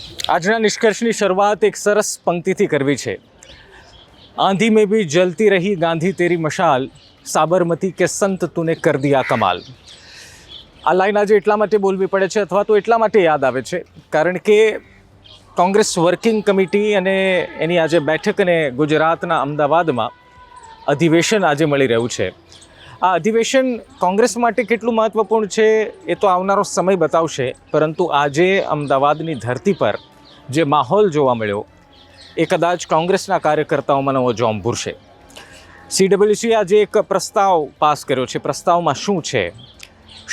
આજના નિષ્કર્ષની શરૂઆત એક સરસ પંક્તિથી કરવી છે। आंधी में भी जलती रही गांधी तेरी मशाल, साबरमती के संत तूने कर दिया कमाल। આ લાઈન આજે એટલા માટે બોલવી પડે છે અથવા તો એટલા માટે યાદ આવે છે કારણ કે કોંગ્રેસ વર્કિંગ કમિટી અને એની આજે બેઠક અને ગુજરાતના અમદાવાદમાં અધિવેશન આજે મળી રહ્યું છે। આ અધિવેશન કોંગ્રેસ માટે કેટલું મહત્ત્વપૂર્ણ છે એ તો આવનારો સમય બતાવશે, પરંતુ આજે અમદાવાદની ધરતી પર જે માહોલ જોવા મળ્યો એ કદાચ કોંગ્રેસના કાર્યકર્તાઓમાં નવો જોમ ભૂરશે। CWC આજે એક પ્રસ્તાવ પાસ કર્યો છે। પ્રસ્તાવમાં શું છે,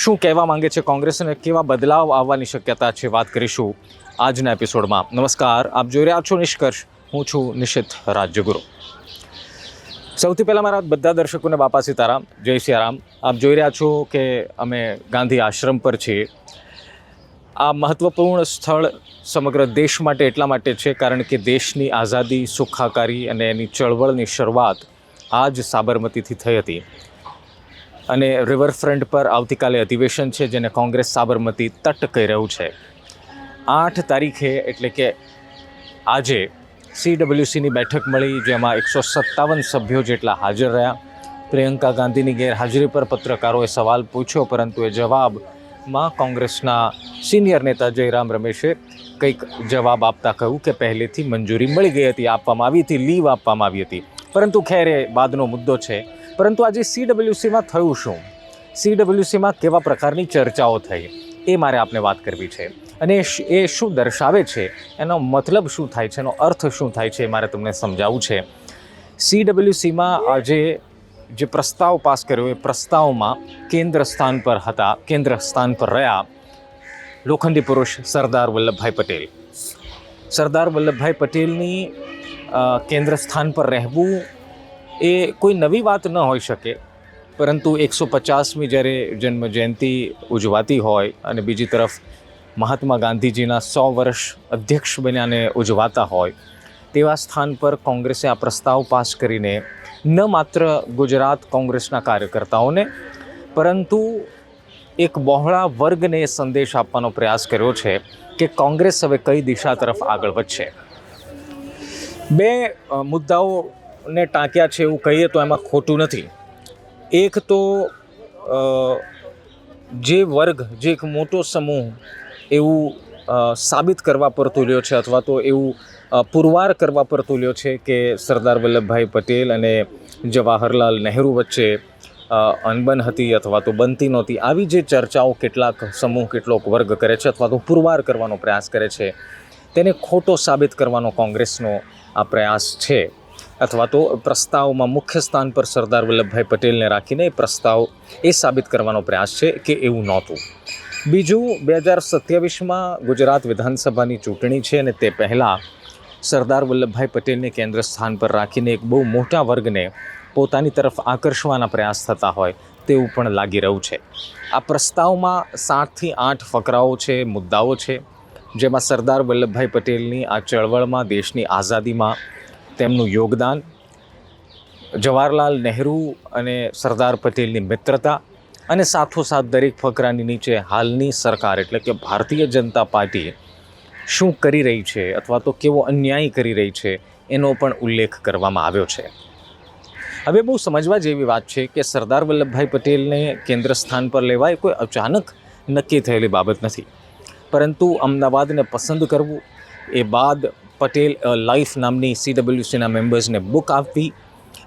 શું કહેવા માંગે છે કોંગ્રેસ અને કેવા બદલાવ આવવાની શક્યતા છે, વાત કરીશું આજના એપિસોડમાં। નમસ્કાર, આપ જોઈ રહ્યા છો નિષ્કર્ષ, હું છું નિશિત રાજ્યગુરુ। સૌથી પહેલાં મારા બધા દર્શકોને બાપા સીતારામ, જય સિયારામ। આપ જોઈ રહ્યા છો કે અમે ગાંધી આશ્રમ પર છીએ। આ મહત્ત્વપૂર્ણ સ્થળ સમગ્ર દેશ માટે એટલા માટે છે કારણ કે દેશની આઝાદી, સુખાકારી અને એની ચળવળની શરૂઆત આ જ સાબરમતીથી થઈ હતી અને રિવરફ્રન્ટ પર આવતીકાલે અધિવેશન છે જેને કોંગ્રેસ સાબરમતી તટ કહી રહ્યું છે। 8 તારીખે એટલે કે આજે CWCની બેઠક મળી, જેમાં 157 સભ્યો જેટલા હાજર રહ્યા। પ્રિયંકા ગાંધીની ગેરહાજરી પર પત્રકારોએ સવાલ પૂછ્યો, પરંતુ એ જવાબમાં કોંગ્રેસના સિનિયર નેતા જયરામ રમેશે કંઈક જવાબ આપતા કહ્યું કે પહેલેથી મંજૂરી મળી ગઈ હતી, આપવામાં આવી હતી, લીવ આપવામાં આવી હતી, પરંતુ ખેર એ બાદનો મુદ્દો છે। પરંતુ આજે CWCમાં થયું શું, CWCમાં કેવા પ્રકારની ચર્ચાઓ થઈ, એ મારે આપને વાત કરવી છે અને એ શું દર્શાવે છે, એનો મતલબ શું થાય છે, એનો અર્થ શું થાય છે, એ મારે તમને સમજાવવું છે। CWCમાં આજે જે પ્રસ્તાવ પાસ કર્યો એ પ્રસ્તાવમાં કેન્દ્ર સ્થાન પર રહ્યા લોખંડી પુરુષ સરદાર વલ્લભભાઈ પટેલ। સરદાર વલ્લભભાઈ પટેલની કેન્દ્ર સ્થાન પર રહેવું એ કોઈ નવી વાત ન હોઈ શકે, પરંતુ 150મી જ્યારે જન્મ જયંતિ ઉજવાતી હોય અને બીજી તરફ મહાત્મા ગાંધીજીના 100 વર્ષ અધ્યક્ષ બન્યાને ઉજવાતા હોય તેવા સ્થાન પર કોંગ્રેસે આ પ્રસ્તાવ પાસ કરીને ન માત્ર ગુજરાત કોંગ્રેસના કાર્યકર્તાઓને પરંતુ એક બહોળા વર્ગને સંદેશ આપવાનો પ્રયાસ કર્યો છે કે કોંગ્રેસ હવે કઈ દિશા તરફ આગળ વધશે। 2 મુદ્દાઓને ટાંક્યા છે એવું કહીએ તો એમાં ખોટું નથી। એક તો જે વર્ગ, જે એક મોટો સમૂહ એવું સાબિત કરવા પર તુલ્યો છે અથવા તો એવું પુરવાર કરવા પર તુલ્યો છે કે સરદાર વલ્લભભાઈ પટેલ અને જવાહરલાલ નહેરુ વચ્ચે અનબન હતી અથવા તો બનતી નહોતી, આવી જે ચર્ચાઓ કેટલાક સમૂહ, કેટલોક વર્ગ કરે છે અથવા તો પુરવાર કરવાનો પ્રયાસ કરે છે, તેને ખોટો સાબિત કરવાનો કોંગ્રેસનો આ પ્રયાસ છે અથવા તો પ્રસ્તાવમાં મુખ્ય સ્થાન પર સરદાર વલ્લભભાઈ પટેલને રાખીને એ પ્રસ્તાવ એ સાબિત કરવાનો પ્રયાસ છે કે એવું નહોતું। બીજું, 2027માં ગુજરાત વિધાનસભાની ચૂંટણી છે અને તે પહેલાં સરદાર વલ્લભભાઈ પટેલને કેન્દ્ર સ્થાન પર રાખીને એક બહુ મોટા વર્ગને પોતાની તરફ આકર્ષવાના પ્રયાસ થતા હોય તેવું પણ લાગી રહ્યું છે। આ પ્રસ્તાવમાં 7 થી 8 ફકરાઓ છે, મુદ્દાઓ છે, જેમાં સરદાર વલ્લભભાઈ પટેલની આ ચળવળમાં, દેશની આઝાદીમાં તેમનું યોગદાન, જવાહરલાલ નહેરુ અને સરદાર પટેલની મિત્રતા અને સાથોસાથ દરેક ફકરાની નીચે હાલની સરકાર એટલે કે ભારતીય જનતા પાર્ટી શું કરી રહી છે અથવા તો કેવો અન્યાય કરી રહી છે એનો પણ ઉલ્લેખ કરવામાં આવ્યો છે। હવે બહુ સમજવા જેવી વાત છે કે સરદાર વલ્લભભાઈ પટેલને કેન્દ્ર સ્થાન પર લેવા એ કોઈ અચાનક નક્કી થયેલી બાબત નથી, પરંતુ અમદાવાદને પસંદ કરવું, એ બાદ પટેલ લાઈફ નામની CWCના મેમ્બર્સને બુક આપવી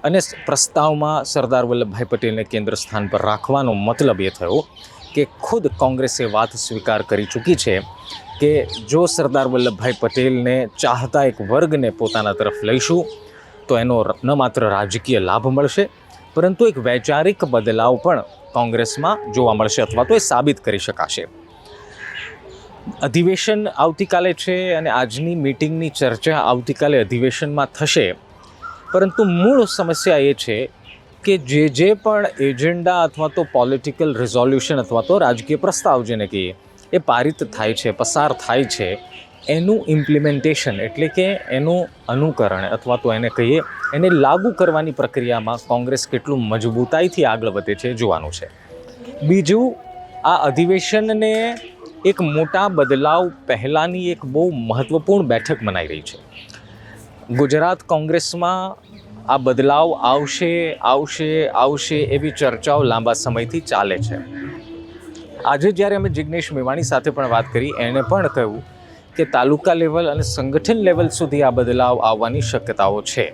અને પ્રસ્તાવમાં સરદાર વલ્લભભાઈ પટેલને કેન્દ્ર સ્થાન પર રાખવાનો મતલબ એ થયો કે ખુદ કોંગ્રેસે વાત સ્વીકાર કરી ચૂકી છે કે જો સરદાર વલ્લભભાઈ પટેલને ચાહતા એક વર્ગને પોતાના તરફ લઈશું તો એનો ન માત્ર રાજકીય લાભ મળશે પરંતુ એક વૈચારિક બદલાવ પણ કોંગ્રેસમાં જોવા મળશે અથવા તો એ સાબિત કરી શકાશે। અધિવેશન આવતીકાલે છે અને આજની મીટિંગની ચર્ચા આવતીકાલે અધિવેશનમાં થશે, પરંતુ મૂળ સમસ્યા એ છે કે જે પણ એજન્ડા અથવા તો પોલિટિકલ રિઝોલ્યુશન અથવા તો રાજકીય પ્રસ્તાવ જેને કહીએ એ પારિત થાય છે, પસાર થાય છે, એનું ઇમ્પ્લિમેન્ટેશન એટલે કે એનું અનુકરણ અથવા તો એને કહીએ એને લાગુ કરવાની પ્રક્રિયામાં કોંગ્રેસ કેટલું મજબૂતાઈથી આગળ વધે છે જોવાનું છે। બીજું, આ અધિવેશનને એક મોટા બદલાવ પહેલાંની એક બહુ મહત્ત્વપૂર્ણ બેઠક મનાઈ રહી છે. ગુજરાત કોંગ્રેસમાં આ બદલાવ આવશે આવશે આવશે એવી ચર્ચાઓ લાંબા સમયથી ચાલે છે. આજે જ્યારે અમે જિગ્નેશ મેવાણી સાથે પણ વાત કરી, એણે પણ કહ્યું કે તાલુકા લેવલ અને સંગઠન લેવલ સુધી આ બદલાવ આવવાની શક્યતાઓ છે.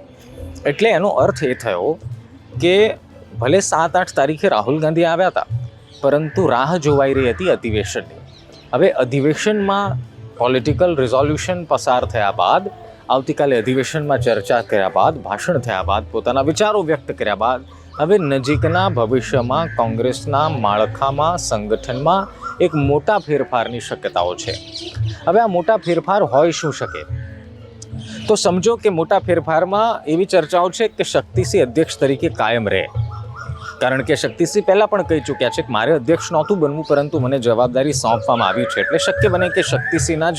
એટલે એનો અર્થ એ થયો કે ભલે 7-8 તારીખે રાહુલ ગાંધી આવ્યા હતા, પરંતુ રાહ જોવાઈ રહી હતી અધિવેશનની. હવે અધિવેશનમાં પોલિટિકલ રિઝોલ્યુશન પસાર થયા બાદ, આવતીકાલે અધિવેશનમાં ચર્ચા કર્યા બાદ, ભાષણ થયા બાદ, પોતાના વિચારો વ્યક્ત કર્યા બાદ હવે નજીકના ભવિષ્યમાં કોંગ્રેસના માળખામાં, સંગઠનમાં એક મોટા ફેરફારની શક્યતાઓ છે. હવે આ મોટા ફેરફાર હોઈ શું શકે? તો સમજો કે મોટા ફેરફારમાં એવી ચર્ચાઓ છે કે શક્તિસિંહ અધ્યક્ષ તરીકે કાયમ રહે. કારણ કે શક્તિસિંહ પહેલાં પણ કહી ચૂક્યા છે કે મારે અધ્યક્ષ નહોતું બનવું, પરંતુ મને જવાબદારી સોંપવામાં આવી છે, એટલે શક્ય બને કે શક્તિસિંહના જ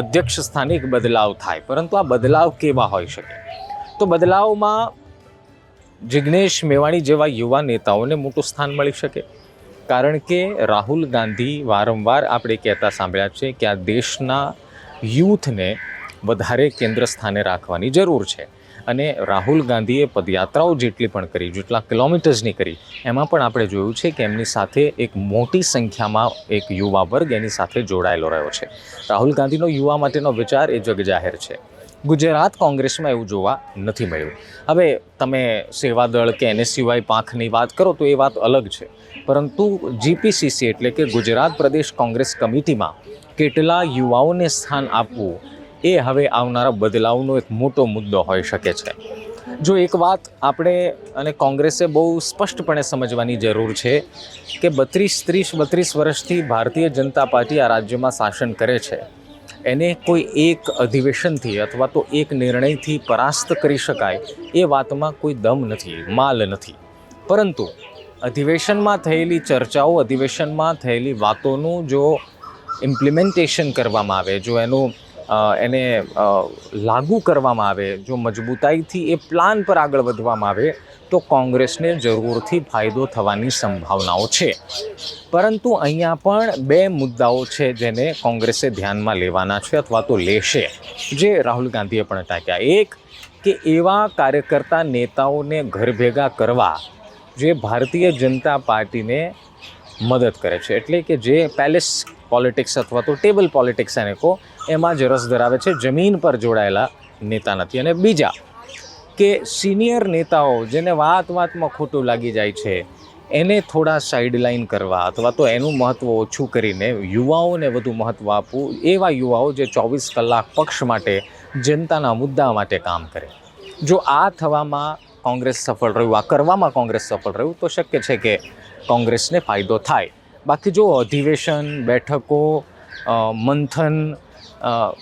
અધ્યક્ષ સ્થાને એક બદલાવ થાય. પરંતુ આ બદલાવ કેવા હોઈ શકે? તો બદલાવમાં જિગ્નેશ મેવાણી જેવા યુવા નેતાઓને મોટું સ્થાન મળી શકે. કારણ કે રાહુલ ગાંધી વારંવાર આપણે કહેતા સાંભળ્યા છે કે આ દેશના યુથને વધારે કેન્દ્ર સ્થાને રાખવાની જરૂર છે. અને રાહુલ ગાંધીએ પદયાત્રાઓ જેટલી પણ કરી, જેટલા કિલોમીટર્સની કરી, એમાં પણ આપણે જોયું છે કે એમની સાથે એક મોટી સંખ્યામાં એક યુવા વર્ગ એની સાથે જોડાયેલો રહ્યો છે. રાહુલ ગાંધીનો યુવા માટેનો વિચાર એ જગજાહેર છે. ગુજરાત કોંગ્રેસમાં એવું જોવા નથી મળ્યું. હવે તમે સેવાદળ કે NSUI પાંખની વાત કરો તો એ વાત અલગ છે, પરંતુ GPCC એટલે કે ગુજરાત પ્રદેશ કોંગ્રેસ કમિટીમાં કેટલા યુવાઓને સ્થાન આપવું એ હવે આવનારા બદલાવનો એક મોટો મુદ્દો હોઈ શકે છે. જો એક વાત આપણે અને કોંગ્રેસે બહુ સ્પષ્ટપણે સમજવાની જરૂર છે કે 32 વર્ષથી ભારતીય જનતા પાર્ટી આ રાજ્યમાં શાસન કરે છે, એને કોઈ એક અધિવેશનથી અથવા તો એક નિર્ણયથી પરાસ્ત કરી શકાય એ વાતમાં કોઈ દમ નથી, માલ નથી. પરંતુ અધિવેશનમાં થયેલી ચર્ચાઓ, અધિવેશનમાં થયેલી વાતોનું જો ઇમ્પ્લિમેન્ટેશન કરવામાં આવે, જો એને લાગુ કરવામાં આવે, જો મજબૂતાઈથી એ પ્લાન પર આગળ વધવામાં આવે તો કોંગ્રેસને જરૂરથી ફાયદો થવાની સંભાવનાઓ છે. પરંતુ અહીંયા પણ બે મુદ્દાઓ છે જેને કોંગ્રેસે ધ્યાનમાં લેવાના છે અથવા તો લેશે, જે રાહુલ ગાંધીએ પણ ટાંક્યા. એક કે એવા કાર્યકર્તા નેતાઓને ઘર ભેગા કરવા જે ભારતીય જનતા પાર્ટીને મદદ કરે છે, એટલે કે જે પેલેસ પોલિટિક્સ અથવા તો ટેબલ પોલિટિક્સ એને કહો એમાં જ રસ ધરાવે છે, જમીન પર જોડાયેલા નેતા નથી. અને બીજા કે સિનિયર નેતાઓ જેને વાતમાં ખોટું લાગી જાય છે એને થોડા સાઇડલાઇન કરવા અથવા તો એનું મહત્ત્વ ઓછું કરીને યુવાઓને વધુ મહત્ત્વ આપવું, એવા યુવાઓ જે 24 કલાક પક્ષ માટે, જનતાના મુદ્દા માટે કામ કરે. જો આ થવામાં કોંગ્રેસ સફળ રહ્યું, આ કરવામાં કોંગ્રેસ સફળ રહ્યું તો શક્ય છે કે કોંગ્રેસને ફાયદો થાય. બાકી જો અધિવેશન, બેઠકો, મંથન,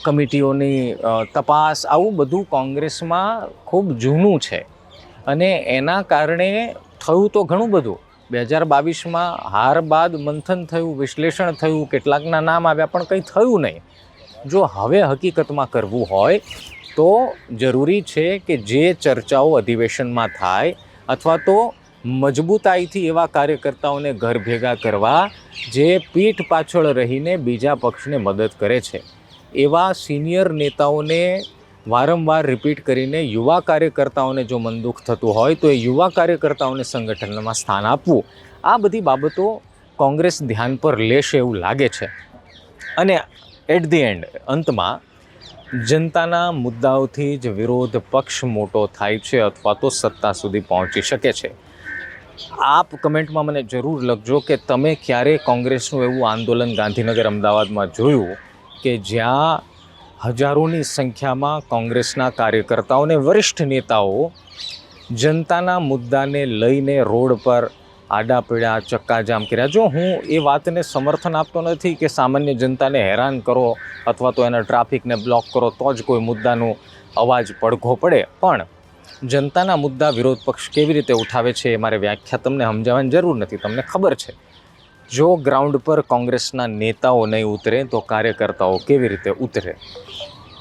કમિટીઓની તપાસ, આવું બધું કોંગ્રેસમાં ખૂબ જૂનું છે અને એના કારણે થયું તો ઘણું બધું. 2022માં હાર બાદ મંથન થયું, વિશ્લેષણ થયું, કેટલાકના નામ આવ્યા, પણ કંઈ થયું નહીં. જો હવે હકીકતમાં કરવું હોય તો જરૂરી છે કે જે ચર્ચાઓ અધિવેશનમાં થાય અથવા તો મજબૂતાઈથી એવા કાર્યકર્તાઓને ઘર ભેગા કરવા જે પીઠ પાછળ રહીને બીજા પક્ષને મદદ કરે છે, એવા સિનિયર નેતાઓને વારંવાર રિપીટ કરીને યુવા કાર્યકર્તાઓને જો મન દુઃખ થતું હોય તો એ યુવા કાર્યકર્તાઓને સંગઠનમાં સ્થાન આપવું, આ બધી બાબતો કોંગ્રેસ ધ્યાન પર લેશે એવું લાગે છે. અને એટ ધી એન્ડ, અંતમાં જનતાના મુદ્દાઓથી જ વિરોધ પક્ષ મોટો થાય છે અથવા તો સત્તા સુધી પહોંચી શકે છે. આપ કમેન્ટમાં મને જરૂર લખજો કે તમે ક્યારે કોંગ્રેસનું એવું આંદોલન ગાંધીનગર, અમદાવાદમાં જોયું કે જ્યાં હજારોની સંખ્યામાં કોંગ્રેસના કાર્યકર્તાઓને, વરિષ્ઠ નેતાઓ જનતાના મુદ્દાને લઈને રોડ પર આડા પીડા, ચક્કાજામ કર્યા. જો હું એ વાતને સમર્થન આપતો નથી કે સામાન્ય જનતાને હેરાન કરો અથવા તો એના ટ્રાફિકને બ્લોક કરો તો જ કોઈ મુદ્દાનો અવાજ પડઘો પડે, પણ જનતાના મુદ્દા વિરોધ પક્ષ કેવી રીતે ઉઠાવે છે એ મારે વ્યાખ્યા તમને સમજાવવાની જરૂર નથી, તમને ખબર છે. જો ગ્રાઉન્ડ પર કોંગ્રેસના નેતાઓ નહીં ઉતરે તો કાર્યકર્તાઓ કેવી રીતે ઉતરે?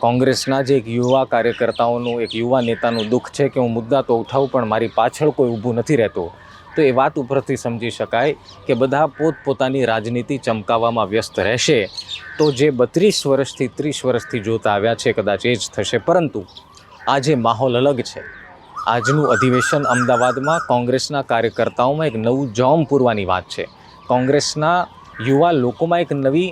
કોંગ્રેસના જે એક યુવા કાર્યકર્તાઓનું, એક યુવા નેતાનું દુઃખ છે કે હું મુદ્દા તો ઉઠાવું પણ મારી પાછળ કોઈ ઊભું નથી રહેતું, તો એ વાત ઉપરથી સમજી શકાય કે બધા પોતપોતાની રાજનીતિ ચમકાવવામાં વ્યસ્ત રહેશે તો જે 32 વર્ષથી 30 વર્ષથી જોતા આવ્યા છે કદાચ એ જ થશે. પરંતુ આજે માહોલ અલગ છે. આજનું અધિવેશન અમદાવાદમાં કોંગ્રેસના કાર્યકર્તાઓમાં એક નવું જોમ પૂરવાની વાત છે. કોંગ્રેસના યુવા લોકોમાં એક નવી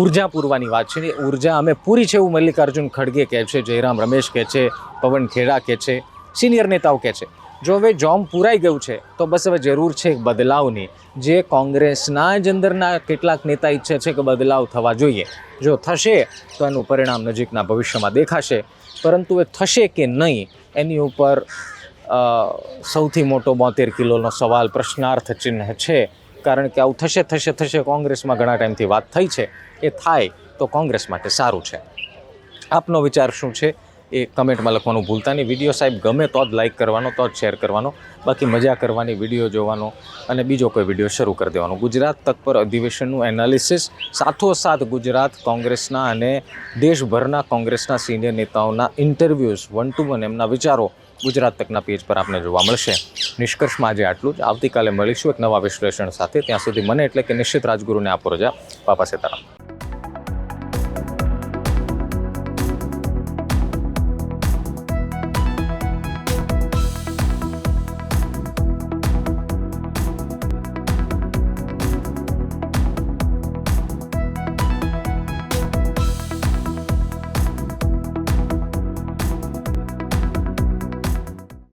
ઉર્જા પૂરવાની વાત છે. એ ઉર્જા અમે પૂરી છે એવું મલ્લિકાર્જુન ખડગે કહે છે, જયરામ રમેશ કહે છે, પવન ખેડા કહે છે, સિનિયર નેતાઓ કહે છે. જો હવે જોમ પૂરાઈ ગયું છે તો બસ હવે જરૂર છે એક બદલાવની. જે કોંગ્રેસના જ અંદરના કેટલાક નેતા ઈચ્છે છે કે બદલાવ થવા જોઈએ. જો થશે તો એનું પરિણામ નજીકના ભવિષ્યમાં દેખાશે. પરંતુ એ થશે કે નહીં એની ઉપર સૌથી મોટો 72 કિલોનો સવાલ, પ્રશ્નાર્થ ચિહ્ન છે. કારણ કે આવું થશે કોંગ્રેસમાં ઘણા ટાઈમથી વાત થઈ છે. એ થાય તો કોંગ્રેસ માટે સારું છે. આપનો વિચાર શું છે એ કમેન્ટમાં લખવાનું ભૂલતા નહીં. વિડીયો સાહેબ ગમે તો જ લાઇક કરવાનો, તો જ શેર કરવાનો, બાકી મજા કરવાની, વિડીયો જોવાનો અને બીજો કોઈ વિડીયો શરૂ કરી દેવાનો. ગુજરાત તક પર અધિવેશનનું એનાલિસિસ સાથોસાથ ગુજરાત કોંગ્રેસના અને દેશભરના કોંગ્રેસના સિનિયર નેતાઓના ઇન્ટરવ્યૂઝ 1 to 1 એમના વિચારો ગુજરાત તકના પેજ પર આપને જોવા મળશે. નિષ્કર્ષમાં આજે આટલું જ. આવતીકાલે મળીશું એક નવા વિશ્લેષણ સાથે. ત્યાં સુધી મને એટલે કે નિશ્ચિત રાજગુરુને આપો રજા. બાપા સીતારામ.